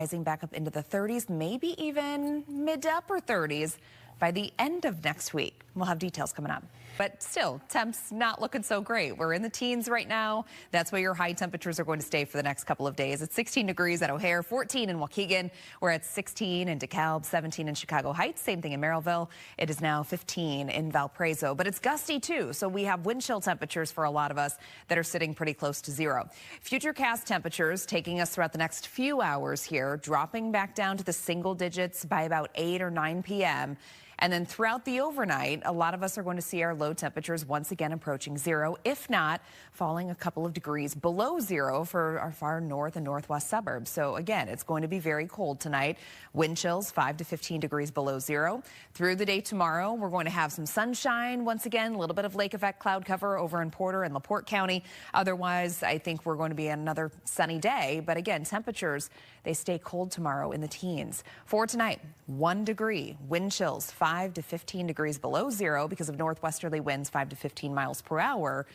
Rising back up into the 30s, maybe even mid to upper 30s by the end of next week. We'll have details coming up. But still, temps not looking so great. We're in the teens right now. That's where your high temperatures are going to stay for the next couple of days. It's 16 degrees at O'Hare, 14 in Waukegan. We're at 16 in DeKalb, 17 in Chicago Heights. Same thing in Merrillville. It is now 15 in Valparaiso. But it's gusty too, so we have wind chill temperatures for a lot of us that are sitting pretty close to zero. Futurecast temperatures taking us throughout the next few hours here, dropping back down to the single digits by about 8 or 9 p.m. And then throughout the overnight, a lot of us are going to see our low temperatures once again approaching zero, if not falling a couple of degrees below zero for our far north and northwest suburbs. So again, it's going to be very cold tonight. Wind chills 5 to 15 degrees below zero. Through the day tomorrow, we're going to have some sunshine once again, a little bit of lake effect cloud cover over in Porter and LaPorte County. Otherwise, I think we're going to be another sunny day. But again, temperatures, they stay cold tomorrow in the teens. For tonight, 1 degree, wind chills 5 to 15 degrees below zero because of northwesterly winds 5 to 15 miles per hour.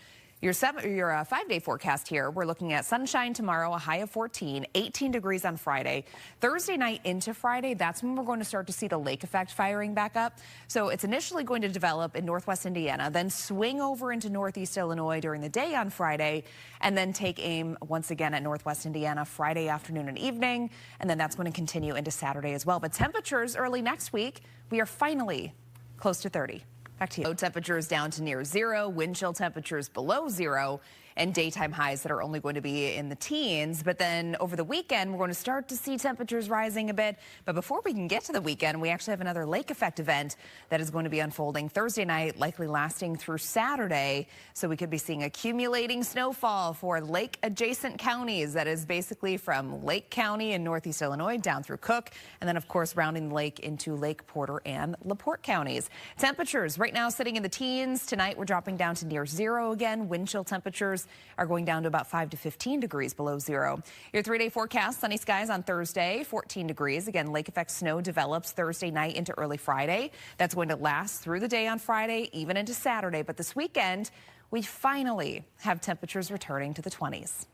Your 5-day forecast here, we're looking at sunshine tomorrow, a high of 14, 18 degrees on Friday. Thursday night into Friday, that's when we're going to start to see the lake effect firing back up. So it's initially going to develop in northwest Indiana, then swing over into northeast Illinois during the day on Friday, and then take aim once again at northwest Indiana Friday afternoon and evening. And then that's going to continue into Saturday as well. But temperatures early next week, we are finally close to 30. Back to you. Low temperatures down to near zero, wind chill temperatures below zero, and daytime highs that are only going to be in the teens. But then over the weekend, we're going to start to see temperatures rising a bit. But before we can get to the weekend, we actually have another lake effect event that is going to be unfolding Thursday night, likely lasting through Saturday. So we could be seeing accumulating snowfall for lake adjacent counties. That is basically from Lake County in northeast Illinois down through Cook, and then of course rounding the lake into Lake Porter and LaPorte counties. Temperatures right now sitting in the teens. Tonight we're dropping down to near zero again. Wind chill temperatures are going down to about 5 to 15 degrees below zero. Your 3-day forecast, sunny skies on Thursday, 14 degrees. Again, lake effect snow develops Thursday night into early Friday. That's going to last through the day on Friday, even into Saturday. But this weekend, we finally have temperatures returning to the 20s.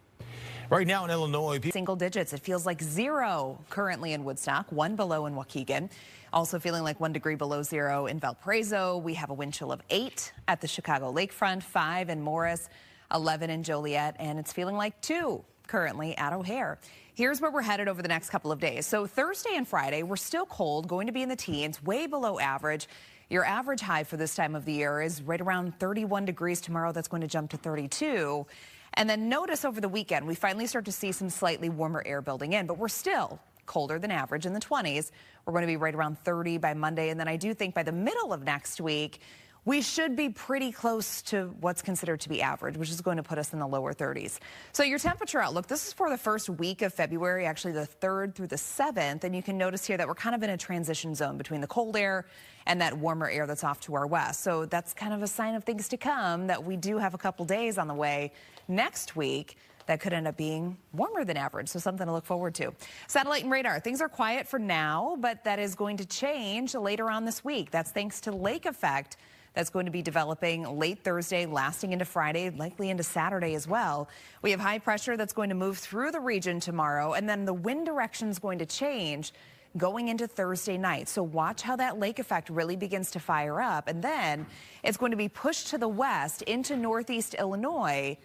Right now in Illinois, single digits. It feels like zero currently in Woodstock, 1 below in Waukegan. Also feeling like 1 degree below zero in Valparaiso. We have a wind chill of 8 at the Chicago lakefront, 5 in Morris, 11 in Joliet, and it's feeling like 2 currently at O'Hare. Here's where we're headed over the next couple of days. So Thursday and Friday, we're still cold, going to be in the teens, way below average. Your average high for this time of the year is right around 31 degrees tomorrow. That's going to jump to 32. And then notice over the weekend, we finally start to see some slightly warmer air building in, but we're still colder than average in the 20s. We're going to be right around 30 by Monday. And then I do think by the middle of next week, we should be pretty close to what's considered to be average, which is going to put us in the lower 30s. So your temperature outlook, this is for the first week of February, actually the 3rd through the 7th. And you can notice here that we're kind of in a transition zone between the cold air and that warmer air that's off to our west. So that's kind of a sign of things to come, that we do have a couple days on the way next week that could end up being warmer than average. So something to look forward to. Satellite and radar. Things are quiet for now, but that is going to change later on this week. That's thanks to lake effect that's going to be developing late Thursday, lasting into Friday, likely into Saturday as well. We have high pressure that's going to move through the region tomorrow, and then the wind direction is going to change going into Thursday night. So watch how that lake effect really begins to fire up, and then it's going to be pushed to the west into northeast Illinois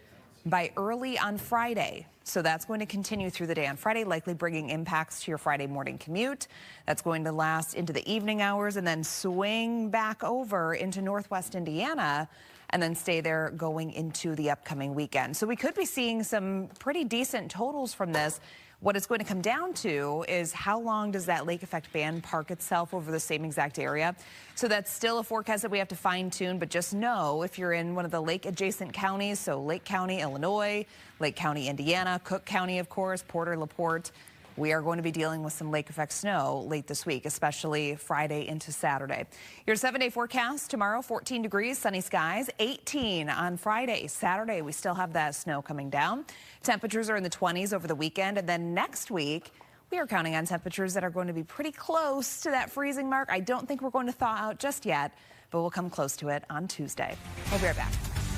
by early on Friday. So that's going to continue through the day on Friday, likely bringing impacts to your Friday morning commute. That's going to last into the evening hours and then swing back over into northwest Indiana and then stay there going into the upcoming weekend. So we could be seeing some pretty decent totals from this. What it's going to come down to is how long does that lake effect band park itself over the same exact area. So that's still a forecast that we have to fine tune, but just know if you're in one of the lake adjacent counties, so Lake County, Illinois, Lake County, Indiana, Cook County, of course, Porter, LaPorte, we are going to be dealing with some lake effect snow late this week, especially Friday into Saturday. Your 7-day forecast tomorrow, 14 degrees, sunny skies, 18 on Friday. Saturday, we still have that snow coming down. Temperatures are in the 20s over the weekend. And then next week, we are counting on temperatures that are going to be pretty close to that freezing mark. I don't think we're going to thaw out just yet, but we'll come close to it on Tuesday. We'll be right back.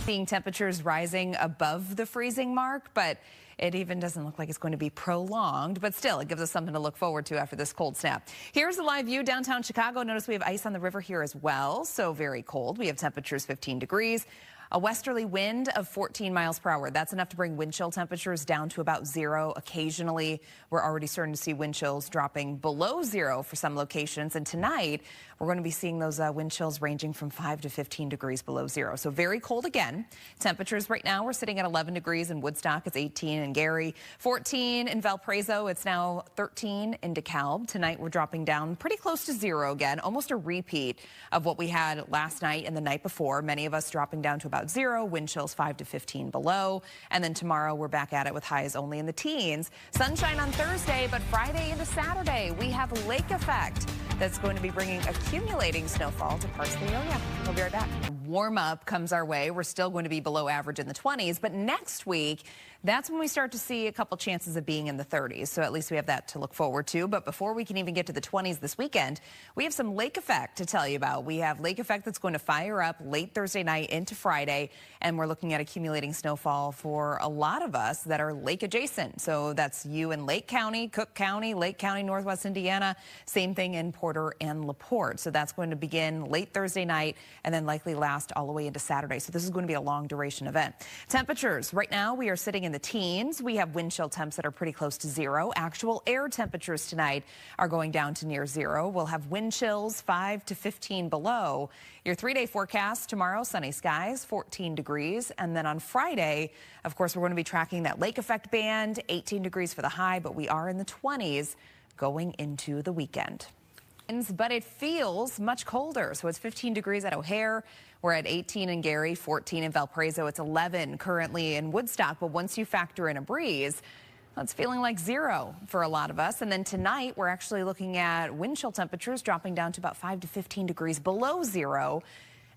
Seeing temperatures rising above the freezing mark, but it even doesn't look like it's going to be prolonged, but still it gives us something to look forward to after this cold snap. Here's a live view downtown Chicago. Notice we have ice on the river here as well, so very cold. We have temperatures 15 degrees. A westerly wind of 14 miles per hour. That's enough to bring wind chill temperatures down to about 0. Occasionally, we're already starting to see wind chills dropping below 0 for some locations. And tonight, we're going to be seeing those wind chills ranging from 5 to 15 degrees below 0. So very cold again. Temperatures right now, we're sitting at 11 degrees in Woodstock. It's 18 in Gary, 14 in Valparaiso. It's now 13 in DeKalb. Tonight, we're dropping down pretty close to 0 again, almost a repeat of what we had last night and the night before. Many of us dropping down to about 0, wind chills 5 to 15 below. And then tomorrow we're back at it with highs only in the teens. Sunshine on Thursday, but Friday into Saturday we have a lake effect that's going to be bringing accumulating snowfall to parts of the area. We'll be right back. Warm up comes our way. We're still going to be below average in the 20s, but next week, that's when we start to see a couple chances of being in the 30s. So at least we have that to look forward to. But before we can even get to the 20s this weekend, we have some lake effect to tell you about. We have lake effect that's going to fire up late Thursday night into Friday. And we're looking at accumulating snowfall for a lot of us that are lake adjacent. So that's you in Lake County, Cook County, Lake County, Northwest Indiana. Same thing in Porter and LaPorte. So that's going to begin late Thursday night and then likely last all the way into Saturday. So this is going to be a long duration event. Temperatures right now, we are sitting in the teens. We have wind chill temps that are pretty close to 0. Actual air temperatures tonight are going down to near 0. We'll have wind chills 5 to 15 below. Your 3-day forecast tomorrow, sunny skies, 14 degrees. And then on Friday, of course, we're going to be tracking that lake effect band, 18 degrees for the high, but we are in the 20s going into the weekend. But it feels much colder. So it's 15 degrees at O'Hare. We're at 18 in Gary, 14 in Valparaiso. It's 11 currently in Woodstock. But once you factor in a breeze, it's feeling like 0 for a lot of us. And then tonight, we're actually looking at wind chill temperatures dropping down to about 5 to 15 degrees below 0.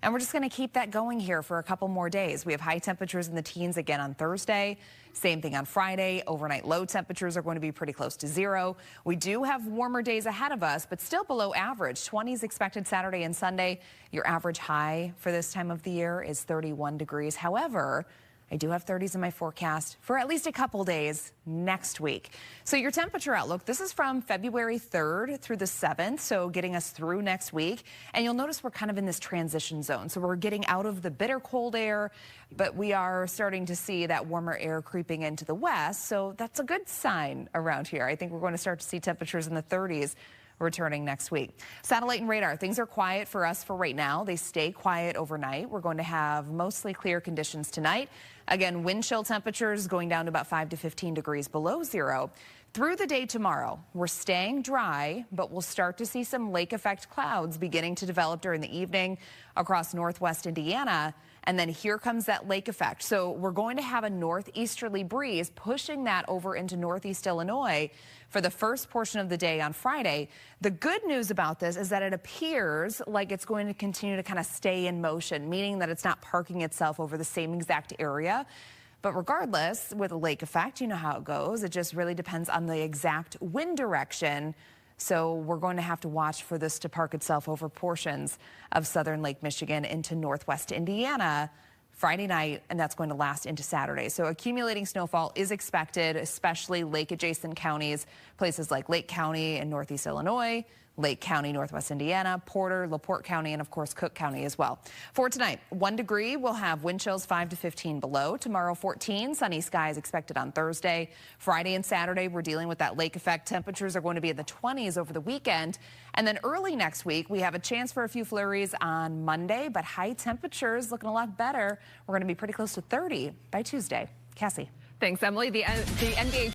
And we're just going to keep that going here for a couple more days. We have high temperatures in the teens again on Thursday. Same thing on Friday. Overnight low temperatures are going to be pretty close to 0. We do have warmer days ahead of us, but still below average. 20s expected Saturday and Sunday. Your average high for this time of the year is 31 degrees. However, I do have 30s in my forecast for at least a couple days next week. So your temperature outlook, this is from February 3rd through the 7th, so getting us through next week. And you'll notice we're kind of in this transition zone. So we're getting out of the bitter cold air, but we are starting to see that warmer air creeping into the west. So that's a good sign around here. I think we're going to start to see temperatures in the 30s returning next week. Satellite and radar, things are quiet for us for right now. They stay quiet overnight. We're going to have mostly clear conditions tonight. Again, wind chill temperatures going down to about 5 to 15 degrees below 0. Through the day tomorrow, we're staying dry, but we'll start to see some lake effect clouds beginning to develop during the evening across northwest Indiana. And then here comes that lake effect. So we're going to have a northeasterly breeze pushing that over into northeast Illinois for the first portion of the day on Friday. The good news about this is that it appears like it's going to continue to kind of stay in motion, meaning that it's not parking itself over the same exact area. But regardless, with a lake effect, you know how it goes. It just really depends on the exact wind direction. So we're going to have to watch for this to park itself over portions of southern Lake Michigan into northwest Indiana Friday night, and that's going to last into Saturday. So accumulating snowfall is expected, especially lake-adjacent counties, places like Lake County in northeast Illinois, Lake County, northwest Indiana, Porter, LaPorte County, and of course Cook County as well. For tonight, 1 degree, we'll have wind chills 5 to 15 below. Tomorrow, 14, sunny skies expected on Thursday. Friday and Saturday, we're dealing with that lake effect. Temperatures are going to be in the 20s over the weekend. And then early next week, we have a chance for a few flurries on Monday, but high temperatures looking a lot better. We're going to be pretty close to 30 by Tuesday. Cassie. Thanks, Emily. The NBA